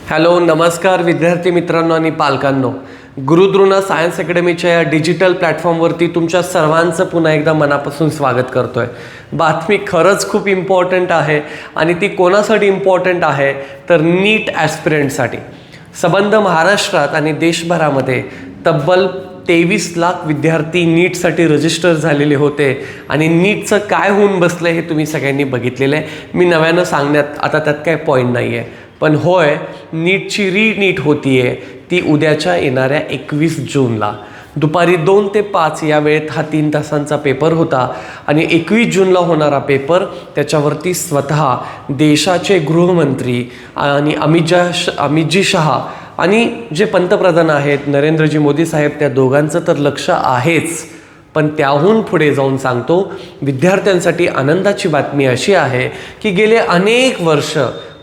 Hello नमस्कार विद्यार्थी मित्रांनो आणि पालकांनो, गुरुद्रोणा सायन्स अकॅडमीच्या या डिजिटल प्लॅटफॉर्मवरती तुमच्या सर्वांचं पुन्हा एकदा मनापासून स्वागत करतोय। बातमी खरंच खूप इम्पॉर्टंट आहे आणि ती कोणासाठी इम्पॉर्टंट आहे तर नीट ॲस्पिरंटसाठी। संबंध महाराष्ट्रात आणि देशभरामध्ये तब्बल 23 लाख विद्यार्थी नीटसाठी रजिस्टर झालेले होते आणि नीटचं काय होऊन बसलं हे तुम्ही सगळ्यांनी बघितलेलं आहे। मी नव्यानं सांगण्यात आता त्यात काय पॉईंट नाही आहे, पण होय नीटची रीनीट होतीये ती उद्याच्या येणाऱ्या 21 जूनला दुपारी 2 ते 5 या वेळेत हा 3 तासांचा पेपर होता आणि 21 जूनला होणारा पेपर त्याच्यावरती स्वतः देशाचे गृहमंत्री आणि अमितजी शहा आणि जे पंतप्रधान आहेत नरेंद्रजी मोदी साहेब त्या दोघांचं तर लक्ष आहेच, पण त्याहून पुढे जाऊन सांगतो विद्यार्थ्यांसाठी आनंदाची बातमी अशी आहे की गेले अनेक वर्ष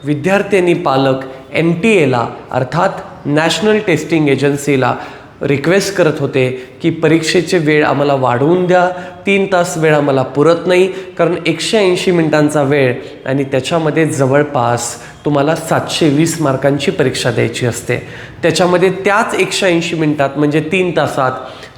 विद्यार्थ्यांनी पालक NTA अर्थात नॅशनल टेस्टिंग एजन्सीला रिक्वेस्ट करत होते की परीक्षेचे वेळ आम्हाला वाढवून द्या, 3 तास वेळ आम्हाला पुरत नाही, कारण 180 मिनिटांचा वेळ आणि त्याच्यामध्ये जवळपास तुम्हाला 720 मार्कांची परीक्षा द्यायची असते। त्याच्यामध्ये त्याच 180 मिनिटात म्हणजे 3 तासात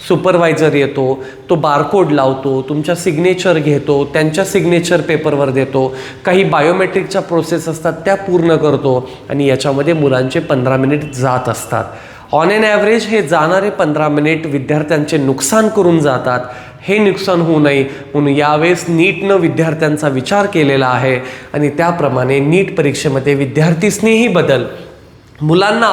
सुपरवायझर येतो, तो बारकोड लावतो, तुमच्या सिग्नेचर घेतो, त्यांच्या सिग्नेचर पेपरवर देतो, काही बायोमेट्रिकच्या प्रोसेस असतात त्या पूर्ण करतो आणि याच्यामध्ये मुलांचे 15 मिनिट जात असतात। ऑन एन ॲव्हरेज हे जाणारे 15 मिनिट विद्यार्थ्यांचे नुकसान करून जातात। हे नुकसान होऊ नये म्हणून यावेळेस नीटनं विद्यार्थ्यांचा विचार केलेला आहे आणि त्याप्रमाणे नीट परीक्षेमध्ये विद्यार्थी स्नेही बदल, मुलांना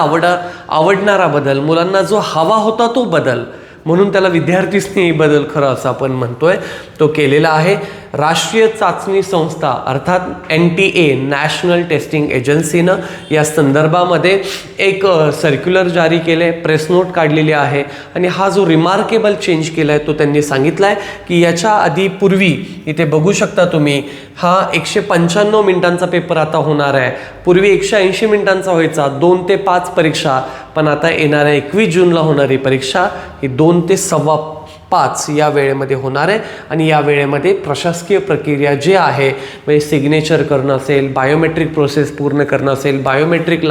आवडणारा बदल, मुलांना जो हवा होता तो बदल, म्हणून त्याला विद्यार्थी स्नेही बदल खरं असं आपण म्हणतोय, तो केलेला आहे। राष्ट्रीय चाचणी संस्था अर्थात NTA नॅशनल टेस्टिंग एजन्सीनं या संदर्भामध्ये एक सर्क्युलर जारी केले, प्रेस नोट काढलेली आहे आणि हा जो रिमार्केबल चेंज केला आहे तो त्यांनी सांगितला आहे की याच्या आधी पूर्वी इथे बघू शकता तुम्ही हा 195 मिनिटांचा पेपर आता होणार आहे। पूर्वी 180 मिनिटांचा व्हायचा, 2 ते 5 परीक्षा, पण आता येणाऱ्या 21 जूनला होणारी परीक्षा ही 2 ते 5:15 या वेळेमध्ये होणार आहे आणि या वेळेमध्ये प्रशासकीय प्रक्रिया जे आहे म्हणजे सिग्नेचर करणं असेल, बायोमेट्रिक प्रोसेस पूर्ण करणं असेल, बायोमेट्रिक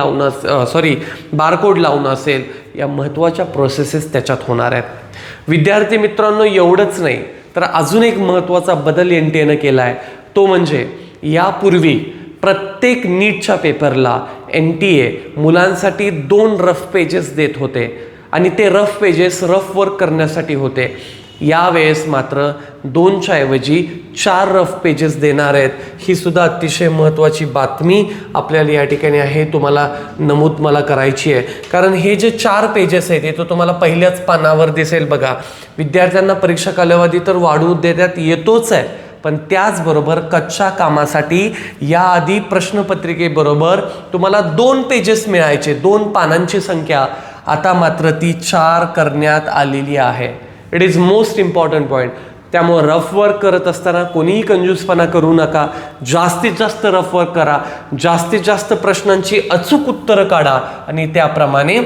बारकोड लावणं असेल, या महत्त्वाच्या प्रोसेसेस त्याच्यात होणार आहेत। विद्यार्थी मित्रांनो एवढंच नाही तर अजून एक महत्त्वाचा बदल NTAनं केला आहे, तो म्हणजे यापूर्वी प्रत्येक नीटच्या पेपरला NTA मुलांसाठी 2 रफ पेजेस देत होते आणि ते रफ पेजेस रफ वर्क करण्यासाठी होते। यावेळेस मात्र 2च्या ऐवजी 4 रफ पेजेस देणार आहेत। ही सुद्धा अतिशय महत्त्वाची बातमी आपल्याला या ठिकाणी आहे, तुम्हाला नमूद मला करायची आहे, कारण हे जे 4 पेजेस आहेत हे तो तुम्हाला पहिल्याच पानावर दिसेल बघा। विद्यार्थ्यांना परीक्षा कालावधी तर वाढवू देण्यात येतोच आहे, पण त्याचबरोबर कच्च्या कामासाठी याआधी प्रश्नपत्रिकेबरोबर तुम्हाला 2 पेजेस मिळायचे, 2 पानांची संख्या, आता मात्र ती 4 करण्यात आलेली आहे। It is most important point. त्यामुळे रफ वर्क करत असताना कोणीही कंजूसपणा करू नका, जास्तीत जास्त रफ वर्क करा, जास्तीत जास्त प्रश्नांची अचूक उत्तरं काढा आणि त्याप्रमाणे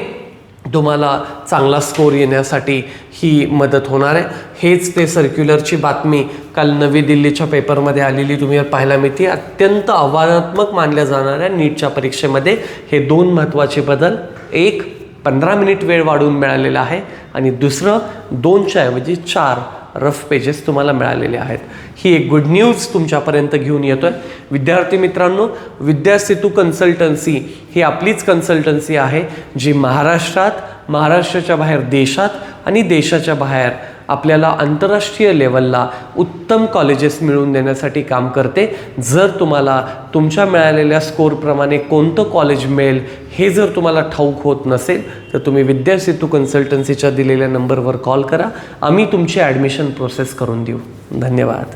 तुम्हाला चांगला स्कोर येण्यासाठी ही मदत होणार आहे। हेच ते सर्क्युलरची बातमी काल नवी दिल्लीच्या पेपरमध्ये आलेली तुम्ही पाहायला मिळते। अत्यंत आव्हानात्मक मानल्या जाणाऱ्या नीटच्या परीक्षेमध्ये हे 2 महत्त्वाचे बदल, एक 15 मिनिट वेळ वाढवून मिळालेला आहे आणि दुसरं 2च्या ऐवजी 4 रफ पेजेस तुम्हाला मिळालेले आहेत। ही एक गुड न्यूज तुमच्यापर्यंत घेऊन येतोय। विद्यार्थी मित्रांनो, विद्यासेतू कन्सल्टन्सी ही आपलीच कन्सल्टन्सी आहे जी महाराष्ट्रात, महाराष्ट्राच्या बाहेर देशात आणि देशाच्या बाहेर आपल्याला आंतरराष्ट्रीय लेवलला उत्तम कॉलेजेस मिळवून देण्यासाठी काम करते। जर तुम्हाला तुमच्या मिळालेल्या स्कोरप्रमाणे कोणतं कॉलेज मिळेल हे जर तुम्हाला ठाऊक होत नसेल तर तुम्ही विद्यासेतू कन्सल्टन्सीच्या दिलेल्या नंबरवर कॉल करा, आम्ही तुमची ॲडमिशन प्रोसेस करून देऊ। धन्यवाद।